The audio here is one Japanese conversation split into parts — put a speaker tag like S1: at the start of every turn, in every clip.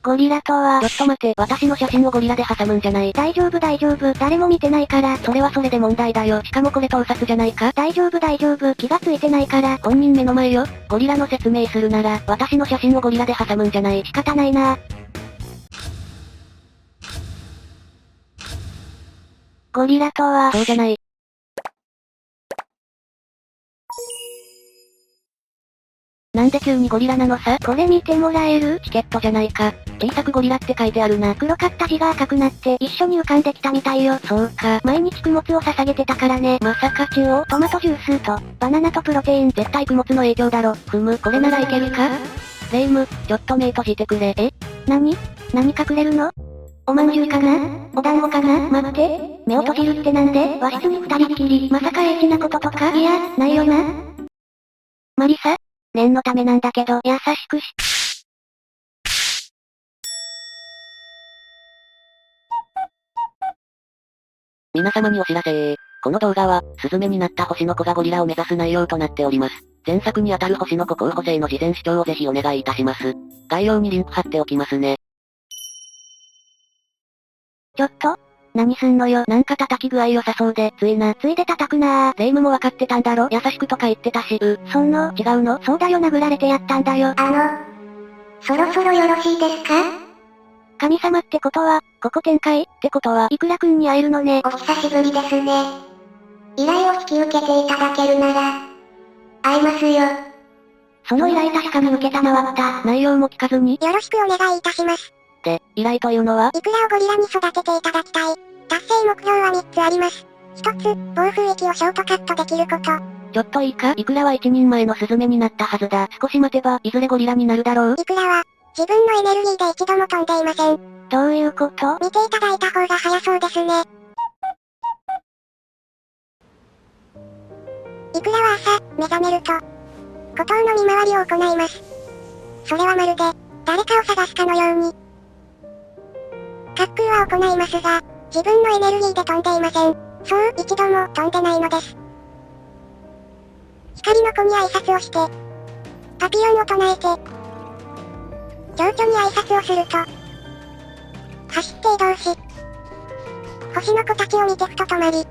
S1: ゴリラとは。
S2: ちょっと待て、私の写真をゴリラで挟むんじゃない。
S1: 大丈夫大丈夫、誰も見てないから。
S2: それはそれで問題だよ。しかもこれ盗撮じゃないか。
S1: 大丈夫大丈夫、気がついてないから。
S2: 本人目の前よ。ゴリラの説明するなら、私の写真をゴリラで挟むんじゃない。
S1: 仕方ないな。ゴリラとは。
S2: そうじゃない。なんで急にゴリラなのさ。
S1: これ見てもらえる？
S2: チケットじゃないか。小さくゴリラって書いてあるな。
S1: 黒かった字が赤くなって一緒に浮かんできたみたいよ。
S2: そうか。
S1: 毎日供物を捧げてたからね。
S2: まさか血を
S1: トマトジュースと、バナナとプロテイン。
S2: 絶対供物の影響だろ。これならいけるか？レイム、ちょっと目閉じてくれ。
S1: 何隠れるの？おまんじゅうかな？お団子かな？待って。目を閉じるってなんで？和室に二人っきり。まさかエッチなこととか？いや、ないよな。マリサ？念のためなんだけど、優しくし。
S2: 皆様にお知らせ。この動画は、スズメになった星の子がゴリラを目指す内容となっております。前作にあたる星の子候補生の事前視聴をぜひお願いいたします。概要にリンク貼っておきますね。
S1: ちょっと何すんのよ。
S2: なんか叩き具合良さそうで、
S1: ついで叩くなー。
S2: レイムもわかってたんだろ。優しくとか言ってたし。
S1: 違うの？そうだよ、殴られてやったんだよ。
S3: そろそろよろしいですか？
S1: 神様ってことは、ここ展開？
S2: ってことは、
S1: いくらくんに会えるのね。
S3: お久しぶりですね。依頼を引き受けていただけるなら、会えますよ。
S1: その依頼確かに受けたまわった。
S2: 内容も聞かずに。
S3: よろしくお願いいたします。
S2: で、依頼というのは？
S3: イクラをゴリラに育てていただきたい。達成目標は3つあります。1つ、暴風域をショートカットできること。
S2: ちょっといいか？イクラは一人前のスズメになったはずだ。少し待てば、いずれゴリラになるだろう？
S3: イクラは、自分のエネルギーで一度も飛んでいません。
S1: どういうこと？
S3: 見ていただいた方が早そうですね。イクラは朝、目覚めると、孤島の見回りを行います。それはまるで、誰かを探すかのように。滑空は行いますが、自分のエネルギーで飛んでいません。そう、一度も飛んでないのです。光の子に挨拶をして、パピヨンを唱えて、蝶々に挨拶をすると、走って移動し、星の子たちを見てふと止まり、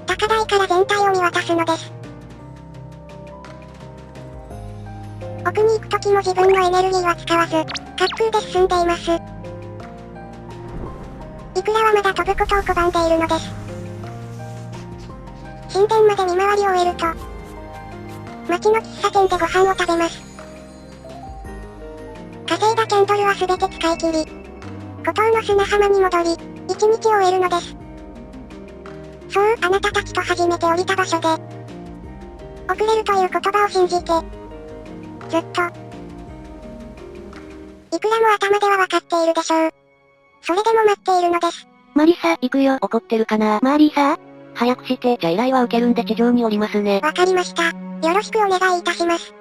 S3: 高台から全体を見渡すのです。奥に行く時も自分のエネルギーは使わず、滑空で進んでいます。イクラはまだ飛ぶことを拒んでいるのです。神殿まで見回りを終えると、町の喫茶店でご飯を食べます。稼いだキャンドルはすべて使い切り、孤島の砂浜に戻り、一日を終えるのです。そう、あなたたちと初めて降りた場所で、遅れるという言葉を信じて、ずっと。いくらも頭ではわかっているでしょう。それでも待っているのです。
S1: マリサ、行くよ。
S2: 怒ってるかな？
S1: マーリーさ。
S2: 早くして。じゃあ依頼は受けるんで地上に降りますね。
S3: わかりました。よろしくお願いいたします。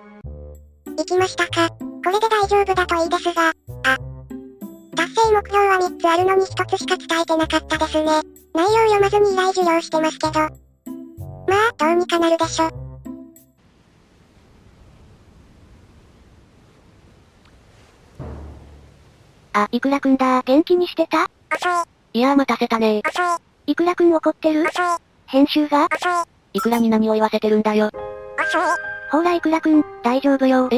S3: 行きましたか。これで大丈夫だといいですが、達成目標は3つあるのに1つしか伝えてなかったですね。内容読まずに依頼受領してますけど。まあ、どうにかなるでしょ。
S1: イクラくんだ。元気にしてた？
S3: 遅い。
S2: いやー待たせたねー。
S3: 遅い。
S1: イクラくん怒ってる？
S3: 遅い。
S1: 編集が？
S3: 遅い。
S2: イクラに何を言わせてるんだよ。
S3: 遅い。
S1: ほらイクラくん、大丈夫よ。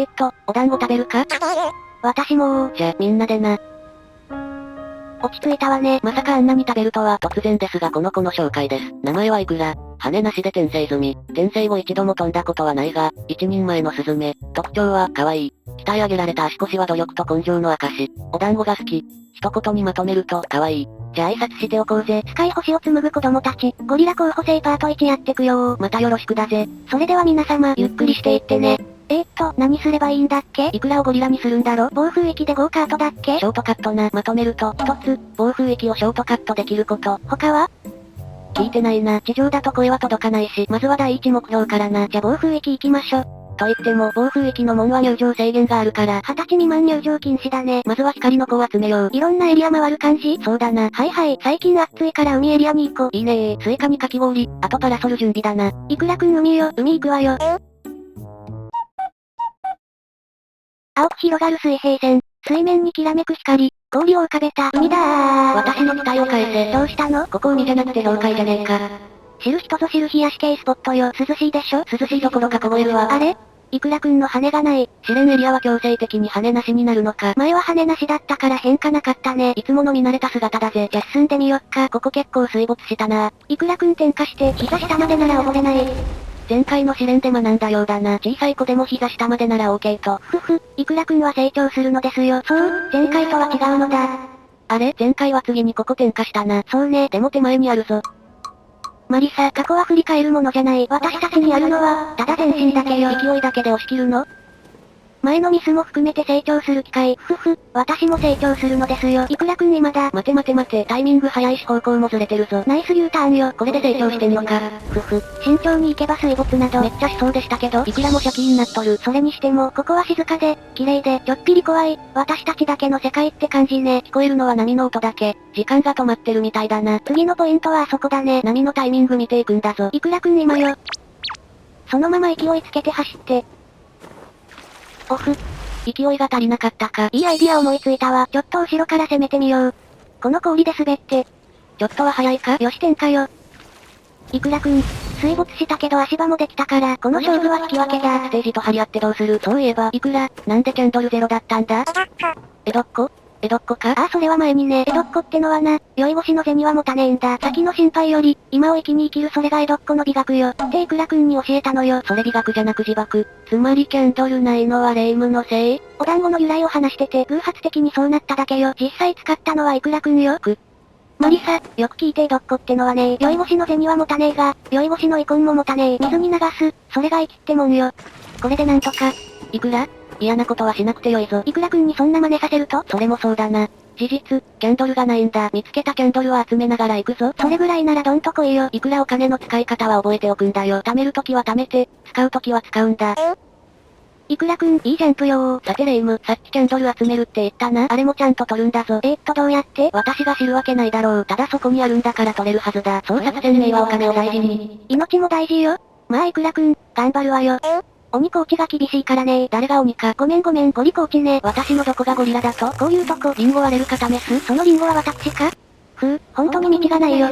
S2: お団子食べるか？
S3: 食べる。
S1: 私も
S2: じゃあみんなでな。
S1: 落ち着いたわね。
S2: まさかあんなに食べるとは。突然ですがこの子の紹介です。名前はイクラ。羽なしで転生済み。転生後一度も飛んだことはないが、一人前のスズメ。特徴は、可愛い。鍛え上げられた足腰は努力と根性の証。お団子が好き。一言にまとめると、可愛い。じゃあ挨拶しておこうぜ。
S1: スカイ星を紡ぐ子供たち、ゴリラ候補生パート1やってくよー。
S2: またよろしくだぜ。
S1: それでは皆様、ゆっくりしていってね。何すればいいんだっけ？
S2: イクラをゴリラにするんだろ？
S1: 暴風域でゴーカートだっけ？
S2: ショートカットな。まとめると、一つ、暴風域をショートカットできること。
S1: 他は？
S2: 聞いてないな。地上だと声は届かないし、まずは第一目標からな。
S1: じゃ暴風域行きましょ。
S2: と言っても、暴風域の門は入場制限があるから、
S1: 20歳未満入場禁止だね。
S2: まずは光の子を集めよう。
S1: いろんなエリア回る感じ？
S2: そうだな。
S1: はい、最近暑いから海エリアに行こう。
S2: いいねー。スイカにかき氷、あとパラソル準備だな。
S1: イクラくん海行くわよ。青く広がる水平線。水面にきらめく光、氷を浮かべた海だー。
S2: 私の期待を返せ。
S1: どうしたの？
S2: ここ海じゃなくて氷海じゃねえか。
S1: 知る人ぞ知る冷やし系スポットよ。涼しいでしょ？
S2: 涼しいどころか凍えるわ。
S1: あれ？イクラくんの羽がない。
S2: 試練エリアは強制的に羽なしになるのか。
S1: 前は羽なしだったから変化なかったね。
S2: いつもの見慣れた姿だぜ。
S1: じゃ進んでみよっか。
S2: ここ結構水没したな。
S1: イクラくん転下して膝下までなら溺れない。
S2: 前回の試練で学んだようだな。小さい子でも膝下までなら OK と。
S1: イクラくんは成長するのですよ。そう、前回とは違うのだ。
S2: あれ？前回は次にここ転下したな。
S1: そうね。
S2: でも手前にあるぞ。
S1: マリサ、過去は振り返るものじゃない。私たちにあるのは、ただ前進だけよ。
S2: 勢いだけで押し切るの？
S1: 前のミスも含めて成長する機会。私も成長するのですよ。イクラくん未だ。
S2: 待て、タイミング早いし方向もずれてるぞ。
S1: ナイス U ターンよ。
S2: これで成長してんのか。
S1: 慎重に行けば水没など。
S2: めっちゃしそうでしたけど、イクラもシャキーになっとる。
S1: それにしても、ここは静かで、綺麗で、ちょっぴり怖い。私たちだけの世界って感じね。
S2: 聞こえるのは波の音だけ。時間が止まってるみたいだな。
S1: 次のポイントはあそこだね。
S2: 波のタイミング見ていくんだぞ。
S1: イクラくん今よ。そのまま勢いつけて走って。オフ。
S2: 勢いが足りなかったか。
S1: いいアイディア思いついたわ。ちょっと後ろから攻めてみよう。この氷で滑って。
S2: ちょっとは早いか？
S1: よし転下よ。イクラくん、水没したけど足場もできたから、この勝負は引き分けだ。
S2: ステージと張り合ってどうする？そういえば、イクラ、なんでキャンドルゼロだったんだ？江戸っ子か？
S1: ああそれは前にね。江戸っ子ってのはな、酔い越しの銭は持たねえんだ。先の心配より、今を生きに生きるそれが江戸っ子の美学よ。ってイクラくんに教えたのよ。
S2: それ美学じゃなく自爆。つまりキャンドルないのはレイムのせい？
S1: お団子の由来を話してて、偶発的にそうなっただけよ。実際使ったのはイクラくんよ。マリサ、よく聞いて江戸っ子ってのはね、酔い越しの銭は持たねえが、酔い越しの遺恨も持たねえ。水に流す、それが生きってもんよ。これでなんとか。
S2: イクラ？嫌なことはしなくてよいぞ。
S1: イクラくんにそんな真似させると？
S2: それもそうだな。事実、キャンドルがないんだ。見つけたキャンドルを集めながら行くぞ。
S1: それぐらいならどんと来いよ。
S2: いくらお金の使い方は覚えておくんだよ。貯めるときは貯めて、使うときは使うんだ。
S1: イクラくん、いいジャンプよー。
S2: さてレイム、さっきキャンドル集めるって言ったな。あれもちゃんと取るんだぞ。
S1: どうやって？
S2: 私が知るわけないだろう。ただそこにあるんだから取れるはずだ。そう作戦名はお金を大事に。
S1: 命も大事よ。まあイクラくん、頑張るわよ。鬼コーチが厳しいからね。
S2: 誰が鬼か。
S1: ごめん、ゴリコーチね。
S2: 私のどこがゴリラだと？
S1: こういうとこ。
S2: リンゴ割れるか試す？
S1: そのリンゴは私か？本当に道がないよ。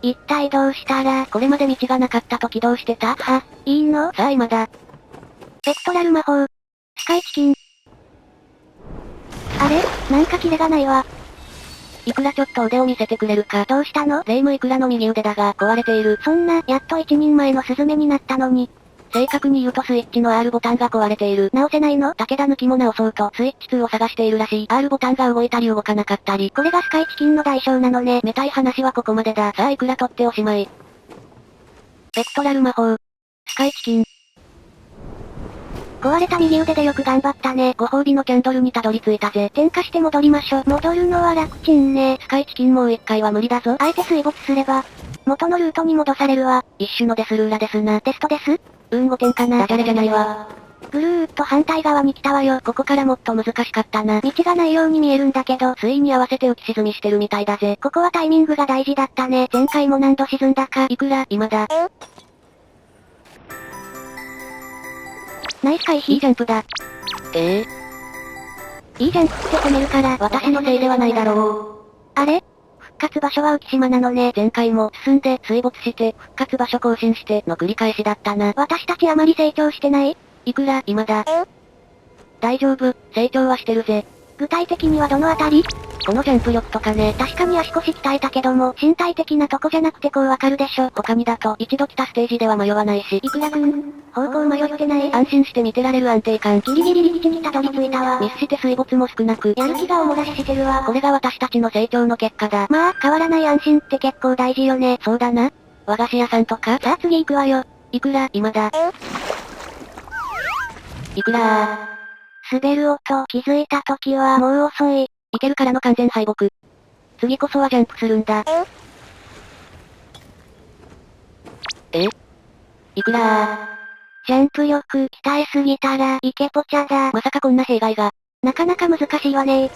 S1: 一体どうしたら？
S2: これまで道がなかった時どうしてた？
S1: いいの？
S2: さあ今だ。
S1: ペクトラル魔法。スカイチキン。あれ？なんかキレがないわ。
S2: いくらちょっと腕を見せてくれるか。
S1: どうしたの？
S2: レイムいくらの右腕だが壊れている。
S1: そんな、やっと一人前のスズメになったのに。
S2: 正確に言うとスイッチの R ボタンが壊れている。
S1: 直せないの？
S2: 武田抜きも直そうとスイッチ2を探しているらしい。R ボタンが動いたり動かなかったり。
S1: これがスカイチキンの代償なのね。
S2: めたい話はここまでだ。さあいくら取っておしまい。ペクトラル魔法。スカイチキン。
S1: 壊れた右腕でよく頑張ったね。
S2: ご褒美のキャンドルにたどり着いたぜ。
S1: 転化して戻りましょ。戻るのは楽ちんね。
S2: スカイチキンもう一回は無理だぞ。
S1: あえて水没すれば、元のルートに戻されるわ。
S2: 一種のデスルーラですな。
S1: テストです？5
S2: 点かな。ダジャレじゃないわ。
S1: ぐるーっと反対側に来たわよ。
S2: ここからもっと難しかったな。
S1: 道がないように見えるんだけど、
S2: 水位に合わせて浮き沈みしてるみたいだぜ。
S1: ここはタイミングが大事だったね。前回も何度沈んだか。
S2: いくら、今だ。
S1: ナイス回避。
S2: いいジャンプだ。
S1: いいジャンプって褒めるから。
S2: 私のせいではないだろ
S1: う。あれ？復活場所は浮島なのね。
S2: 前回も進んで水没して復活場所更新しての繰り返しだったな。
S1: 私たちあまり成長してない？
S2: いくら、今だ。大丈夫、成長はしてるぜ。
S1: 具体的にはどのあたり？
S2: このジャンプ力とかね。
S1: 確かに足腰鍛えたけども、身体的なとこじゃなくてこうわかるでしょ。
S2: 他にだと、一度来たステージでは迷わないし。
S1: いくらくん、方向迷ってない？
S2: 安心して見てられる安定感。
S1: ギリギリ陸地にたどり着いたわ。
S2: ミスして水没も少なく。
S1: やる気がおもらししてるわ。
S2: これが私たちの成長の結果だ。
S1: まあ、変わらない安心って結構大事よね。
S2: そうだな。和菓子屋さんとか。
S1: さあ次行くわよ。
S2: いくら、今だ。いくら
S1: 滑る音、気づいた時はもう遅い。
S2: いけるからの完全敗北。次こそはジャンプするんだ。いくら
S1: ジャンプ力鍛えすぎたらイケポチャだ。
S2: まさかこんな弊害が。
S1: なかなか難しいわね。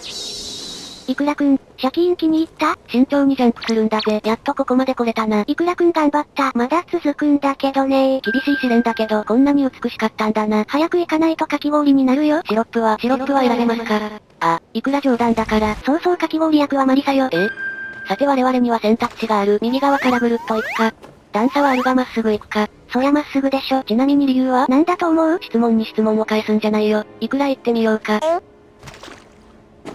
S1: いくらくん、シャキーン気に入った？
S2: 慎重にジャンプするんだぜ。やっとここまで来れたな。
S1: いくらくん頑張った。まだ続くんだけどね。
S2: 厳しい試練だけど、こんなに美しかったんだな。
S1: 早く行かないとかき氷になるよ。
S2: シロップは選べますか？いくら冗談だから。
S1: そうそうかき氷役はマリサよ。
S2: さて我々には選択肢がある。右側からぐるっと行くか。段差はあるがまっすぐ行くか。
S1: そりゃまっすぐでしょ。
S2: ちなみに理由は？
S1: なんだと思う？
S2: 質問に質問を返すんじゃないよ。いくら行ってみようか。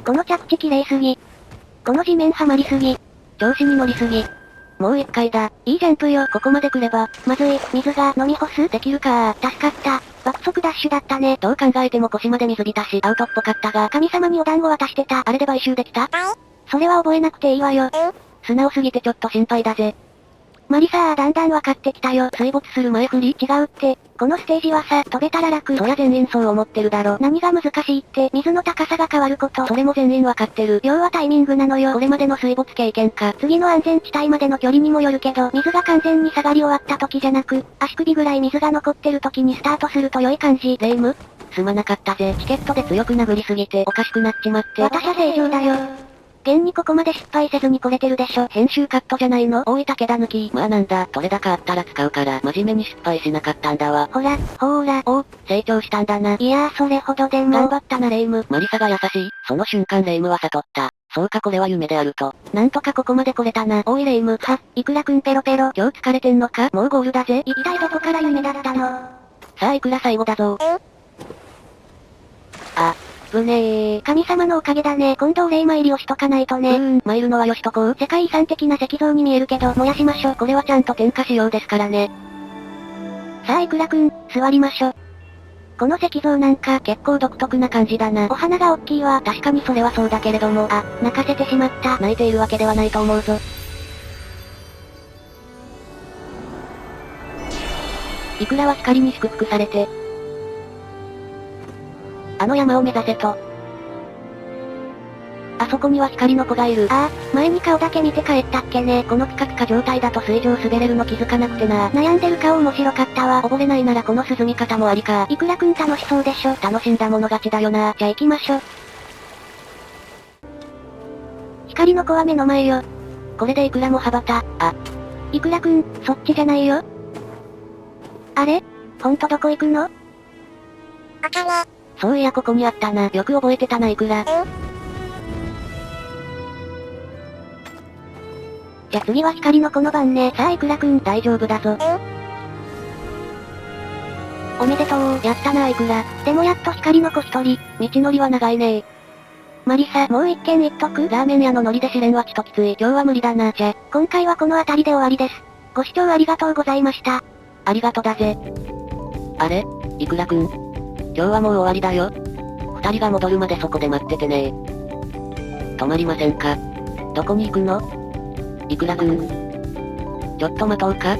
S1: この着地綺麗すぎ。この地面はまりすぎ。
S2: 調子に乗りすぎ。もう一回だ。
S1: いいジャンプよ。
S2: ここまで来れば。
S1: まずい、水が飲み干す。
S2: できるか。
S1: 助かった。爆速ダッシュだったね。
S2: どう考えても腰まで水浸し。アウトっぽかったが。
S1: 神様にお団子渡してた。
S2: あれで買収できた？
S1: それは覚えなくていいわよ。
S2: 素直すぎてちょっと心配だぜ。
S1: マリサだんだん分かってきたよ。
S2: 水没する前振り？
S1: 違うって。このステージはさ、飛べたら楽。
S2: そりゃ全員そう思ってるだろ。
S1: 何が難しいって、水の高さが変わること。
S2: それも全員分かってる。
S1: 要はタイミングなのよ。
S2: これまでの水没経験か。
S1: 次の安全地帯までの距離にもよるけど、水が完全に下がり終わった時じゃなく、足首ぐらい水が残ってる時にスタートすると良い感じ。
S2: レイム？すまなかったぜ。チケットで強く殴りすぎておかしくなっちまって。
S1: 私は正常だよ。現にここまで失敗せずに来れてるでしょ。
S2: 編集カットじゃないの？大分けだ抜き。まあなんだ、取れ高あったら使うから、真面目に失敗しなかったんだわ。
S1: ほら、
S2: 成長したんだな。
S1: いやーそれほどでも。
S2: 頑張ったなレイム。マリサが優しい。その瞬間レイムは悟った。そうかこれは夢であると。なんとかここまで来れたな。おいレイム。
S1: いくらくんペロペロ。
S2: 今日疲れてんのか？もうゴールだぜ。
S1: 一体どこから夢だったの？
S2: さあいくら最後だぞ。ぶねー。
S1: 神様のおかげだね。今度お礼参りをしとかないとね。
S2: 参るのはよしとこう。
S1: 世界遺産的な石像に見えるけど、燃やしましょう。
S2: これはちゃんと点火しようですからね。
S1: さあいくらくん、座りましょ。この石像なんか、
S2: 結構独特な感じだな。
S1: お花が大きいわ。
S2: 確かにそれはそうだけれども。
S1: 泣かせてしまった。
S2: 泣いているわけではないと思うぞ。いくらは光に祝福されて。あの山を目指せと。あそこには光の子がいる。
S1: 前に顔だけ見て帰ったっけね。
S2: このピカピカ状態だと水上滑れるの気づかなくてな。
S1: 悩んでる顔面白かったわ。
S2: 溺れないならこの進み方もありか。
S1: いくらくん楽しそうでしょ。
S2: 楽しんだもの勝ちだよな。
S1: じゃあ行きましょ。光の子は目の前よ。
S2: これでいくらも羽ばた。
S1: いくらくん、そっちじゃないよ。あれ？ほんとどこ行くの？
S3: お金。
S2: そういやここにあったな。よく覚えてたないくら。
S1: じゃあ次は光の子の番ね。さあいくらくん
S2: 大丈夫だぞ。
S1: おめでとう。
S2: やったなあいくら。
S1: でもやっと光の子一人。
S2: 道のりは長いね。
S1: マリサ、もう一軒行っとく？
S2: ラーメン屋の海苔で試練はちときつい。今日は無理だな。
S1: 今回はこの辺りで終わりです。ご視聴ありがとうございました。
S2: ありがとだぜ。あれ？いくらくん。今日はもう終わりだよ。二人が戻るまでそこで待っててね。止まりませんか？どこに行くの？いくらくん。ちょっと待とうか？